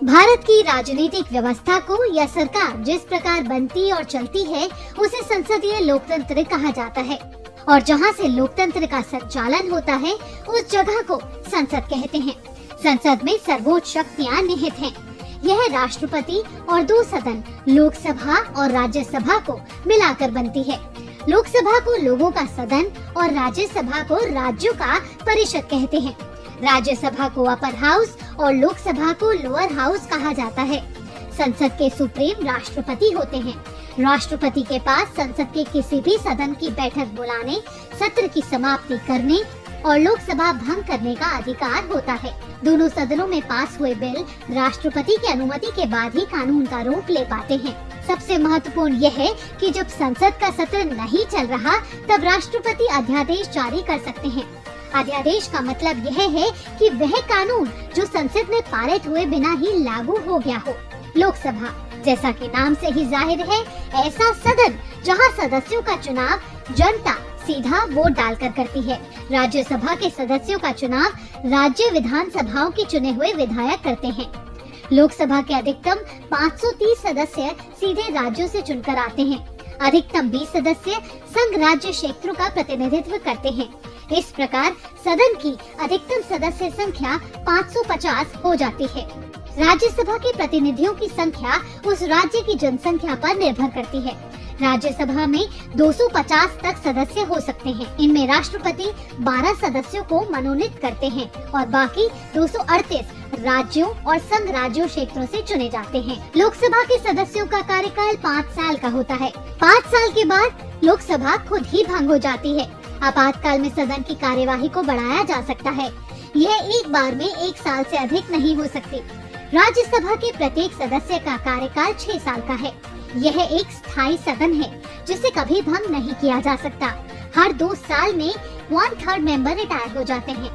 भारत की राजनीतिक व्यवस्था को या सरकार जिस प्रकार बनती और चलती है उसे संसदीय लोकतंत्र कहा जाता है और जहां से लोकतंत्र का संचालन होता है उस जगह को संसद कहते हैं। संसद में सर्वोच्च शक्तियां निहित हैं। यह राष्ट्रपति और दो सदन लोकसभा और राज्यसभा को मिलाकर बनती है। लोकसभा को लोगों का सदन और राज्यसभा को राज्यों का परिषद कहते हैं। राज्यसभा को अपर हाउस और लोकसभा को लोअर हाउस कहा जाता है। संसद के सुप्रीम राष्ट्रपति होते हैं। राष्ट्रपति के पास संसद के किसी भी सदन की बैठक बुलाने, सत्र की समाप्ति करने और लोकसभा भंग करने का अधिकार होता है। दोनों सदनों में पास हुए बिल राष्ट्रपति की अनुमति के बाद ही कानून का रूप ले पाते हैं। सबसे महत्वपूर्ण यह है कि जब संसद का सत्र नहीं चल रहा तब राष्ट्रपति अध्यादेश जारी कर सकते हैं। अध्यादेश का मतलब यह है कि वह कानून जो संसद में पारित हुए बिना ही लागू हो गया हो। लोकसभा, जैसा कि नाम से ही जाहिर है, ऐसा सदन जहां सदस्यों का चुनाव जनता सीधा वोट डालकर करती है। राज्यसभा के सदस्यों का चुनाव राज्य विधानसभाओं के चुने हुए विधायक करते हैं। लोकसभा के अधिकतम 530 सदस्य सीधे राज्यों से चुनकर आते हैं। अधिकतम 20 सदस्य संघ राज्य क्षेत्रों का प्रतिनिधित्व करते हैं। इस प्रकार सदन की अधिकतम सदस्य संख्या 550 हो जाती है। राज्यसभा के प्रतिनिधियों की संख्या उस राज्य की जनसंख्या पर निर्भर करती है। राज्यसभा में 250 तक सदस्य हो सकते हैं। इनमें राष्ट्रपति 12 सदस्यों को मनोनीत करते हैं और बाकी 238 राज्यों और संघ राज्यों क्षेत्रों से चुने जाते हैं। लोकसभा के सदस्यों का कार्यकाल 5 साल का होता है। 5 साल के बाद लोकसभा खुद ही भंग हो जाती है। आपातकाल में सदन की कार्यवाही को बढ़ाया जा सकता है। यह एक बार में 1 साल से अधिक नहीं हो सकती। राज्यसभा के प्रत्येक सदस्य का कार्यकाल 6 साल का है। यह एक स्थायी सदन है जिसे कभी भंग नहीं किया जा सकता। हर 2 साल में 1/3 मेंबर रिटायर हो जाते हैं।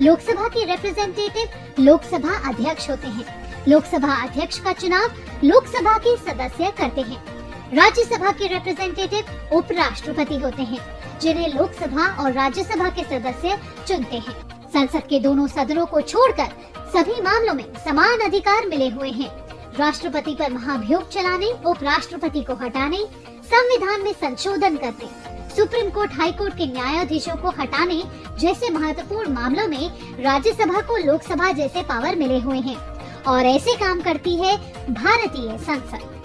लोकसभा के रिप्रेजेंटेटिव लोकसभा अध्यक्ष होते हैं। लोकसभा अध्यक्ष का चुनाव लोकसभा के सदस्य करते हैं। राज्यसभा के रिप्रेजेंटेटिव उपराष्ट्रपति होते हैं जिन्हें लोकसभा और राज्यसभा के सदस्य चुनते हैं। संसद के दोनों सदनों को छोड़कर सभी मामलों में समान अधिकार मिले हुए हैं। राष्ट्रपति पर महाभियोग चलाने, उपराष्ट्रपति को हटाने, संविधान में संशोधन करने, सुप्रीम कोर्ट, हाई कोर्ट के न्यायाधीशों को हटाने जैसे महत्वपूर्ण मामलों में राज्यसभा को लोकसभा जैसे पावर मिले हुए हैं और ऐसे काम करती है भारतीय संसद।